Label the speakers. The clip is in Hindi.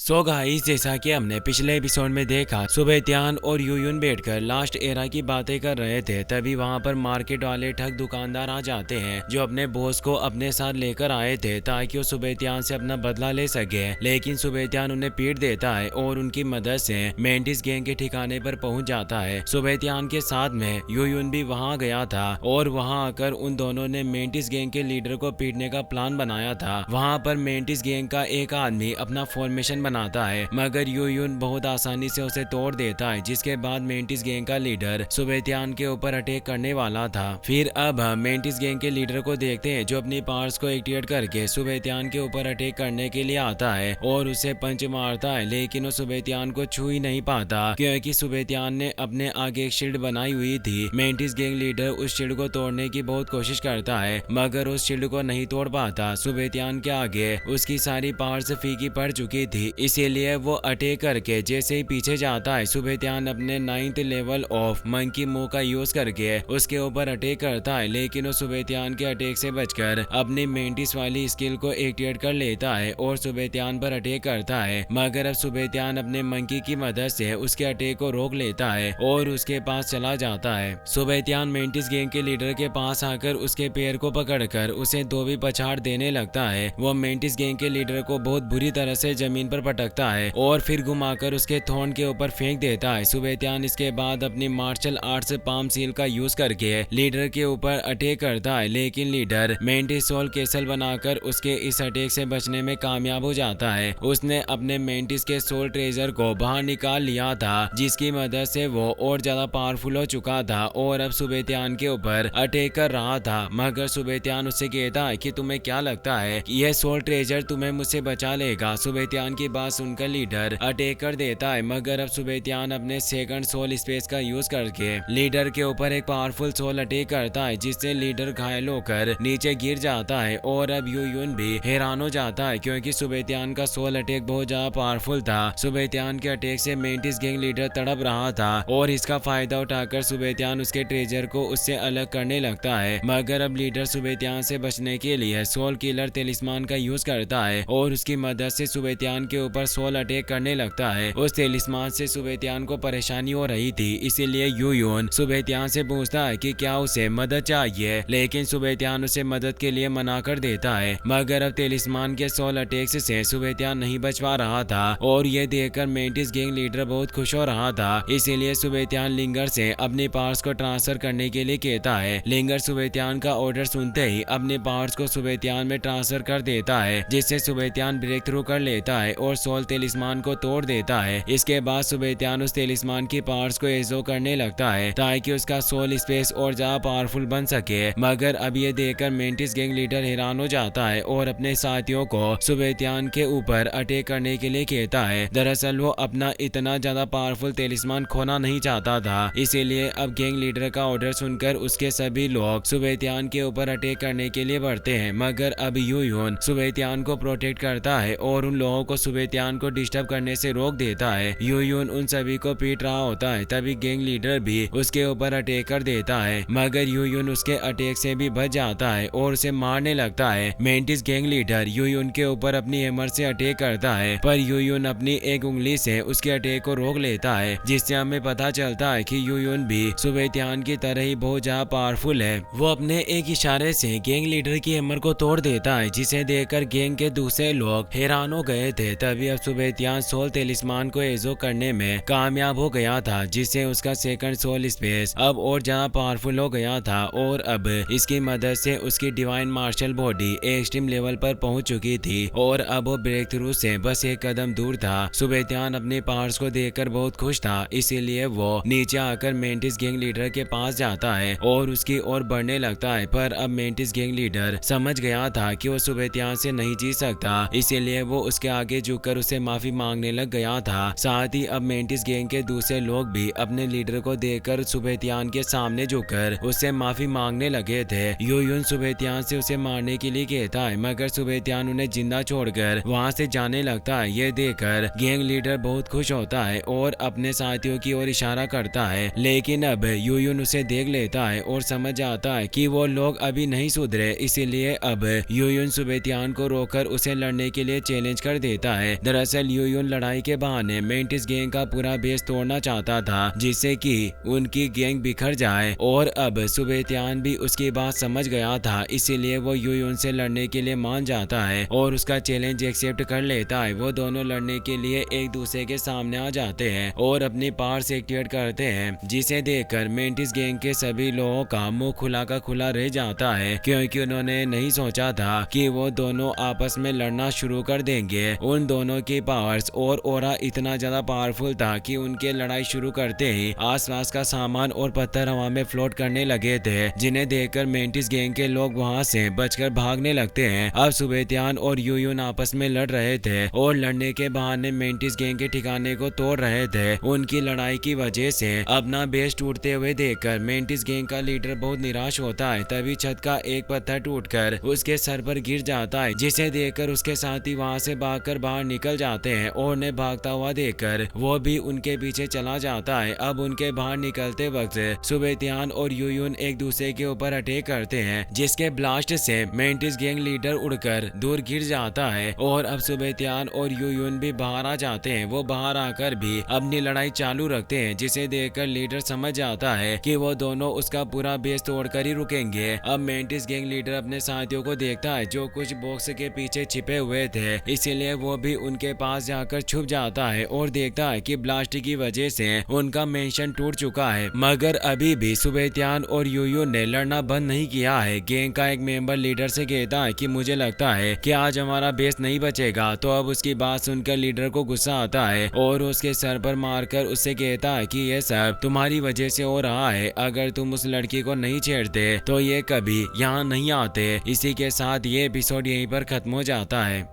Speaker 1: सो गाइस, जैसा कि हमने पिछले एपिसोड में देखा, सुबेत्यान और यूयुन बैठकर लास्ट एरा की बातें कर रहे थे। तभी वहां पर मार्केट वाले ठग दुकानदार आ जाते हैं जो अपने बॉस को अपने साथ लेकर आए थे ताकि वो सुबेत्यान से अपना बदला ले सके। लेकिन सुबेत्यान उन्हें पीट देता है और उनकी मदद से मेंटिस गैंग के ठिकाने पर पहुंच जाता है। सुबेत्यान के साथ में यूयुन भी वहां गया था और वहां आकर उन दोनों ने मेंटिस गैंग के लीडर को पीटने का प्लान बनाया था। वहां पर मेंटिस गैंग का एक आदमी अपना फॉर्मेशन बनाता है, मगर यूयुन बहुत आसानी से उसे तोड़ देता है, जिसके बाद मेंटिस गैंग का लीडर सुबेत्यान के ऊपर अटैक करने वाला था। फिर अब हम मेंटिस गैंग के लीडर को देखते हैं जो अपनी पावर्स को एक्टिवेट करके सुबेत्यान के ऊपर अटैक करने के लिए आता है और उसे पंच मारता है, लेकिन वो सुबेत्यान को छू ही नहीं पाता क्योंकि सुबेत्यान ने अपने आगे एक शील्ड बनाई हुई थी। मेंटिस गैंग लीडर उस शील्ड को तोड़ने की बहुत कोशिश करता है मगर उस शील्ड को नहीं तोड़ पाता। सुबेत्यान के आगे उसकी सारी पावर्स फीकी पड़ चुकी थी, इसीलिए वो अटैक करके जैसे ही पीछे जाता है, सुबेत्यान अपने 9th level of monkey move का यूज करके उसके ऊपर अटैक करता है, लेकिन वो सुबेत्यान के अटैक से बचकर अपनी मेंटिस वाली स्किल को एक्टिवेट कर लेता है और सुबेत्यान पर अटैक करता है। मगर अब सुबेत्यान अपने मंकी की मदद से उसके अटैक को रोक लेता है और उसके पास चला जाता है। सुबेत्यान मेंटिस गैंग के लीडर के पास आकर उसके पैर को पकड़कर उसे धोबी पछाड़ देने लगता है। वो मेंटिस गैंग के लीडर को बहुत बुरी तरह से जमीन पर पटकता है और फिर घुमाकर उसके थॉर्न के ऊपर फेंक देता है। सुबेत्यान इसके बाद अपनी मार्शल आर्ट्स पाम सील का यूज करके लीडर के ऊपर अटैक करता है, लेकिन लीडर मेंटिस सोल कैसल बनाकर उसके इस अटैक से बचने में कामयाब हो जाता है। उसने अपने मेंटिस के सोल ट्रेजर को बाहर निकाल लिया था, जिसकी मदद से वो और ज्यादा पावरफुल हो चुका था और अब सुबेत्यान के ऊपर अटैक कर रहा था। मगर सुबेत्यान उससे कहता है कि तुम्हें क्या लगता है कि यह सोल ट्रेजर तुम्हें मुझसे बचा लेगा। सुबेत्यान की बात सुनकर लीडर अटैक कर देता है, मगर अब सुबेत्यान अपने सेकंड सोल स्पेस का यूज करके लीडर के ऊपर एक पावरफुल सोल अटैक करता है, जिससे लीडर घायल होकर नीचे गिर जाता है। और अब यूयुन भी हैरान हो जाता है क्योंकि सुबेत्यान का सोल अटैक बहुत ज्यादा पावरफुल था। सुबेत्यान के अटैक से मेंटिस गैंग लीडर तड़प रहा था और इसका फायदा उठाकर सुबेत्यान उसके ट्रेजर को उससे अलग करने लगता है। मगर अब लीडर सुबेत्यान से बचने के लिए सोल किलर तेलिस्मान का यूज करता है और उसकी मदद से सुबेत्यान के ऊपर सोल अटैक करने लगता है। उस तेलिस्मान से सुबेत्यान को परेशानी हो रही थी, इसीलिए यूयुन सुबेत्यान से पूछता है कि क्या उसे मदद चाहिए, लेकिन सुबेत्यान उसे मदद के लिए मना कर देता है। मगर अब तेलिस्मान के सोल अटैक्स से सुबेत्यान नहीं बच पा रहा था और ये देखकर मेंटिस गैंग लीडर बहुत खुश हो रहा था, इसीलिए सुबेत्यान लिंगर से अपनी पावर्स को ट्रांसफर करने के लिए कहता है। लिंगर सुबेत्यान का ऑर्डर सुनते ही अपने पावर्स को सुबेत्यान में ट्रांसफर कर देता है, जिससे सुबेत्यान ब्रेक थ्रू कर लेता है और सोल तेलिस्मान को तोड़ देता है। इसके बाद सुबेत्यान उस तेलिस्मान की पावर्स को एजो करने लगता है ताकि उसका सोल स्पेस और ज्यादा पावरफुल बन सके। मगर अब ये देखकर मेंटिस गैंग लीडर हैरान हो जाता है और अपने साथियों को सुबेत्यान के ऊपर अटैक करने के लिए कहता है। दरअसल वो अपना इतना ज्यादा पावरफुल तेलिस्मान खोना नहीं चाहता था, इसीलिए अब गैंग लीडर का ऑर्डर सुनकर उसके सभी लोग सुबेत्यान के ऊपर अटैक करने के लिए बढ़ते हैं। मगर अब यूयुन सुबेत्यान को प्रोटेक्ट करता है और उन लोगों को सुबेत्यान को डिस्टर्ब करने से रोक देता है। यूयुन उन सभी को पीट रहा होता है, तभी गैंग लीडर भी उसके ऊपर अटैक कर देता है, मगर यूयुन उसके अटैक से भी बच जाता है और उसे मारने लगता है। मेंटिस गैंग लीडर यूयुन के ऊपर अपनी हैमर से अटैक करता है, पर यूयुन अपनी एक उंगली से उसके अटैक को रोक लेता है, जिससे हमें पता चलता है कि यूयुन भी सुबेत्यान की तरह ही बहुत ज्यादा पावरफुल है। वो अपने एक इशारे से गैंग लीडर की हैमर को तोड़ देता है, जिसे देखकर गैंग के दूसरे लोग हैरान हो गए थे। तभी अब सुबेत्यान सोल तेलिस्मान को एजो करने में कामयाब हो गया था, जिससे उसका सेकंड सोल स्पेस अब और ज्यादा पावरफुल हो गया था और अब इसकी मदद से उसकी divine martial body extreme level पर पहुंच चुकी थी और अब वो ब्रेक थ्रू से बस एक कदम दूर था। सुबेत्यान अपने पावर्स को देखकर बहुत खुश था, इसीलिए वो नीचे आकर मेंटिस गैंग लीडर के पास जाता है और उसकी ओर बढ़ने लगता है। पर अब मेंटिस गैंग लीडर समझ गया था कि वो सुबेत्यान से नहीं जीत सकता, इसीलिए वो उसके आगे झुककर उसे माफी मांगने लग गया था। साथ ही अब मेंटिस गैंग के दूसरे लोग भी अपने लीडर को देखकर सुबेत्यान के सामने झुककर उससे माफी मांगने लगे थे। यूयुन सुबेत्यान से उसे मारने के लिए कहता है, मगर सुबेत्यान उन्हें जिंदा छोड़कर वहां से जाने लगता है। ये देखकर गैंग लीडर बहुत खुश होता है और अपने साथियों की ओर इशारा करता है, लेकिन अब यूयुन उसे देख लेता है और समझ आता है कि वो लोग अभी नहीं सुधरे, इसीलिए अब यूयुन सुबेत्यान को रोककर उसे लड़ने के लिए चैलेंज कर देता है। है। दरअसल यूयुन लड़ाई के बहाने मेंटिस गैंग का पूरा बेस तोड़ना चाहता था जिससे कि उनकी गैंग बिखर जाए और अब सुबेतियान भी उसकी बात समझ गया था, इसीलिए वो यूयुन से लड़ने के लिए मान जाता है और उसका चैलेंज एक्सेप्ट कर लेता है। वो दोनों लड़ने के लिए एक दूसरे के सामने आ जाते हैं और अपनी पावर्स एक्टिवेट करते हैं, जिसे देखकर मेंटिस गैंग के सभी लोगों का मुंह खुला का खुला रह जाता है क्योंकि उन्होंने नहीं सोचा था कि वो दोनों आपस में लड़ना शुरू कर देंगे। उन दोनों की पावर्स और ऑरा इतना ज्यादा पावरफुल था कि उनके लड़ाई शुरू करते ही आसपास का सामान और पत्थर हवा में फ्लोट करने लगे थे, जिन्हें देखकर मेंटिस गैंग के लोग वहां से बचकर भागने लगते हैं। अब सुबेतियान और यूयुन आपस में लड़ रहे थे और लड़ने के बहाने मेंटिस गैंग के ठिकाने को तोड़ रहे थे। उनकी लड़ाई की वजह से अपना बेस टूटते हुए देखकर मेंटिस गैंग का लीडर बहुत निराश होता है। तभी छत का एक पत्थर टूटकर उसके सर पर गिर जाता है, जिसे देखकर उसके साथी वहां से भागकर बाहर निकल जाते हैं और उन्हें भागता हुआ देखकर वो भी उनके पीछे चला जाता है। अब उनके बाहर निकलते वक्त सुबेतियान और यूयुन एक दूसरे के ऊपर अटैक करते हैं, जिसके ब्लास्ट से मेंटिस गैंग लीडर उड़कर दूर गिर जाता है और अब सुबेतियान और यूयुन भी बाहर आ जाते हैं। वो बाहर आकर भी अपनी लड़ाई चालू रखते हैं, जिसे देखकर लीडर समझ जाता है कि वो दोनों उसका पूरा बेस तोड़कर ही रुकेंगे। अब मेंटिस गैंग लीडर अपने साथियों को देखता है जो कुछ बॉक्स के पीछे छिपे हुए थे, इसीलिए वो भी उनके पास जाकर छुप जाता है और देखता है कि ब्लास्ट की वजह से उनका मेंशन टूट चुका है। मगर अभी भी सुबेतियान और यूयुन ने लड़ना बंद नहीं किया है। गैंग का एक मेंबर लीडर से कहता है कि मुझे लगता है कि आज हमारा बेस नहीं बचेगा। तो अब उसकी बात सुनकर लीडर को गुस्सा आता है और उसके सर पर मारकर उससे कहता है कि ये सब तुम्हारी वजह से हो रहा है। अगर तुम उस लड़की को नहीं छेड़ते तो ये कभी यहाँ नहीं आते। इसी के साथ ये एपिसोड यहीं पर खत्म हो जाता है।